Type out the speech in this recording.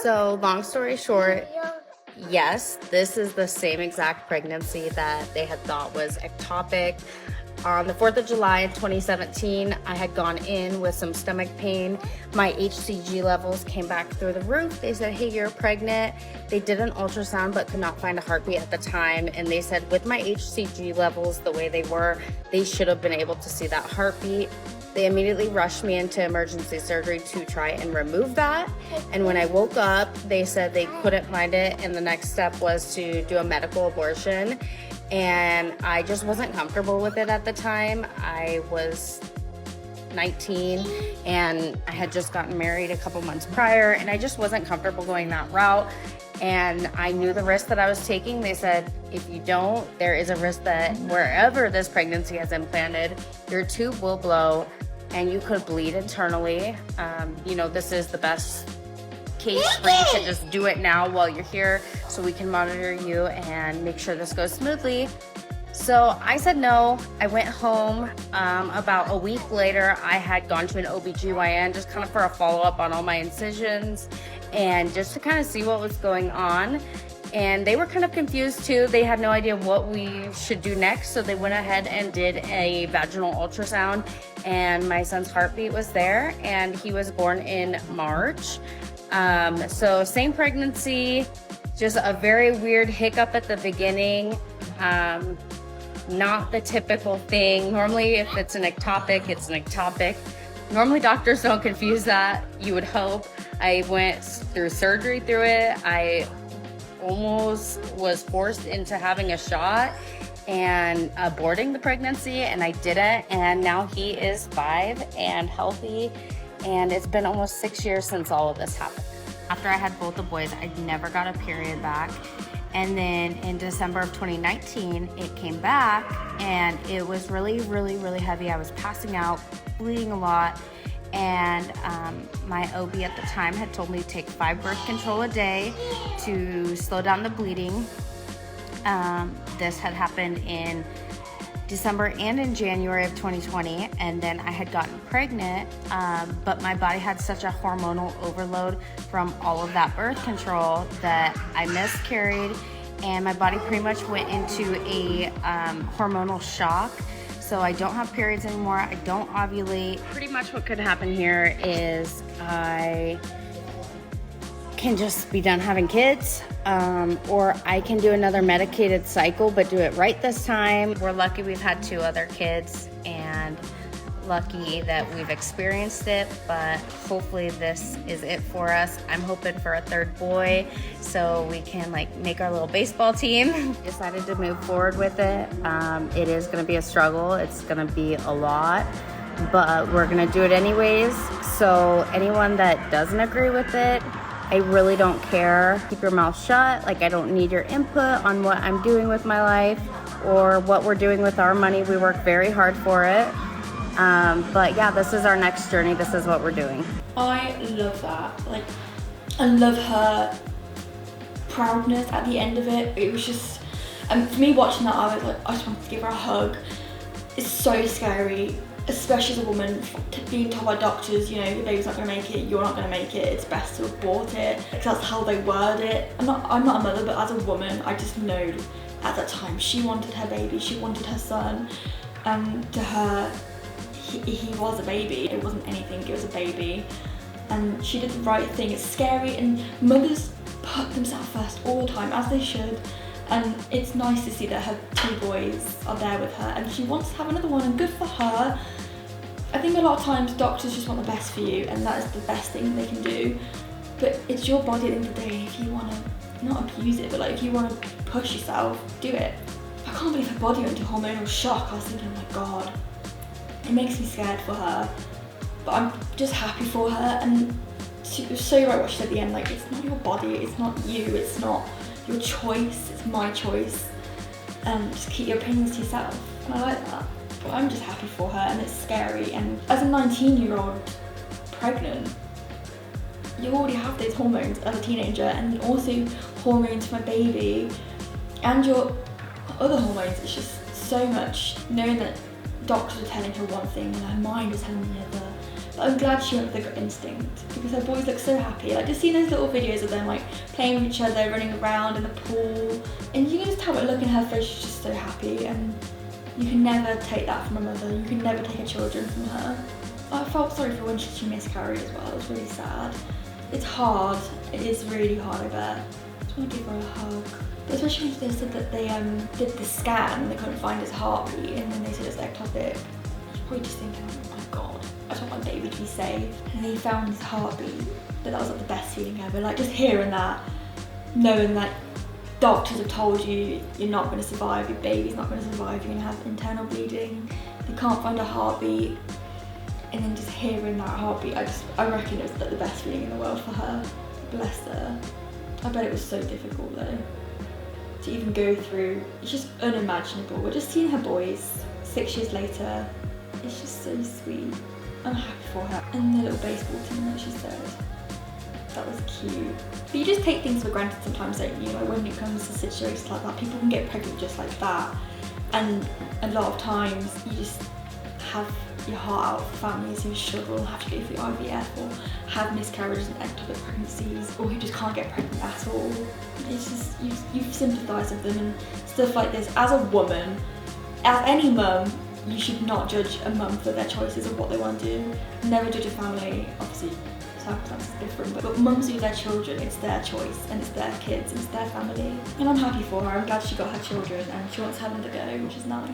So long story short, yes, this is the same exact pregnancy that they had thought was ectopic. On the 4th of July in 2017, I had gone in with some stomach pain. My HCG levels came back through the roof. They said, hey, you're pregnant. They did an ultrasound but could not find a heartbeat at the time. And they said with my HCG levels the way they were, they should have been able to see that heartbeat. They immediately rushed me into emergency surgery to try and remove that. And when I woke up, they said they couldn't find it. And the next step was to do a medical abortion. And I just wasn't comfortable with it at the time. I was 19 and I had just gotten married a couple months prior, and I just wasn't comfortable going that route. And I knew the risk that I was taking. They said, if you don't, there is a risk that wherever this pregnancy has implanted, your tube will blow and you could bleed internally. This is the best case for you to just do it now while you're here so we can monitor you and make sure this goes smoothly. So I said no. I went home. About a week later, I had gone to an OBGYN just kind of for a follow-up on all my incisions and just to kind of see what was going on. And they were kind of confused too. They had no idea what we should do next. So they went ahead and did a vaginal ultrasound, and my son's heartbeat was there, and he was born in March. So same pregnancy, just a very weird hiccup at the beginning. Not the typical thing. Normally, if it's an ectopic, it's an ectopic. Normally, doctors don't confuse that, you would hope. I went through surgery through it. I almost was forced into having a shot and aborting the pregnancy, and I didn't. And now he is 5 and healthy, and it's been almost 6 years since all of this happened. After I had both the boys, I never got a period back. And then in December of 2019, it came back, and it was really, really, really heavy. I was passing out, bleeding a lot, and my OB at the time had told me to take 5 birth control a day to slow down the bleeding. This had happened in December and in January of 2020, and then I had gotten pregnant, but my body had such a hormonal overload from all of that birth control that I miscarried, and my body pretty much went into a hormonal shock. So I don't have periods anymore. I don't ovulate. Pretty much what could happen here is I can just be done having kids, or I can do another medicated cycle, but do it right this time. We're lucky we've had 2 other kids, and lucky that we've experienced it, but hopefully this is it for us. I'm hoping for a 3rd boy so we can make our little baseball team. Decided to move forward with it. It is gonna be a struggle. It's gonna be a lot, but we're gonna do it anyways. So anyone that doesn't agree with it, I really don't care. Keep your mouth shut. I don't need your input on what I'm doing with my life or what we're doing with our money. We work very hard for it. But yeah, this is our next journey. This is what we're doing. I love that. I love her proudness at the end of it. It was just, for me watching that, I was like, I just wanted to give her a hug. It's so scary, especially as a woman, being told by doctors, your baby's not going to make it, you're not going to make it, it's best to abort it, because that's how they word it. I'm not a mother, but as a woman, I just know at that time she wanted her baby, she wanted her son, and to her, he was a baby. It wasn't anything, it was a baby, and she did the right thing. It's scary, and mothers put themselves first all the time, as they should, and it's nice to see that her 2 boys are there with her, and she wants to have another one, and good for her. I think a lot of times doctors just want the best for you, and that is the best thing they can do, but it's your body at the end of the day. If you want to not abuse it, but if you want to push yourself, do it. I can't believe her body went into hormonal shock. I was thinking, oh my god, it makes me scared for her, but I'm just happy for her. And she was so right what she said at the end, it's not your body, it's not you, it's not your choice, it's my choice. Just keep your opinions to yourself, and I like that. But I'm just happy for her, and it's scary. And as a 19-year-old pregnant, you already have those hormones as a teenager, and also hormones for my baby, and your other hormones. It's just so much, knowing that doctors are telling her one thing and her mind is telling the other. But I'm glad she went with the gut instinct because her boys look so happy. Like just seeing those little videos of them like playing with each other, running around in the pool, and you can just tell by looking at her face, she's just so happy. And you can never take that from a mother. You can never take her children from her. I felt sorry for when she miscarried as well. It was really sad. It's hard. It is really hard, I bet. I just want to give her a hug. But especially when they said that they did the scan and they couldn't find his heartbeat, and then they said it's ectopic. You're probably just thinking, oh my god, I just want my baby to be safe. And they found his heartbeat. But that was like the best feeling ever. Like just hearing that, knowing that doctors have told you you're not going to survive, your baby's not going to survive, you're going to have internal bleeding, they can't find a heartbeat. And then just hearing that heartbeat, I reckon it was like the best feeling in the world for her. Bless her. I bet it was so difficult though, to even go through. It's just unimaginable. We're just seeing her boys 6 years later. It's just so sweet. I'm happy for her. And the little baseball team that she said. That was cute. But you just take things for granted sometimes, don't you? Like when it comes to situations like that, people can get pregnant just like that. And a lot of times you just have your heart out for families who struggle and have to go through IVF or have miscarriages and ectopic pregnancies, or who just can't get pregnant at all. It's just, you sympathise with them and stuff like this. As a woman, as any mum, you should not judge a mum for their choices of what they want to do. Never judge a family, obviously circumstances are different, but mums with their children, it's their choice and it's their kids and it's their family. And I'm happy for her. I'm glad she got her children and she wants to have them to go, which is nice.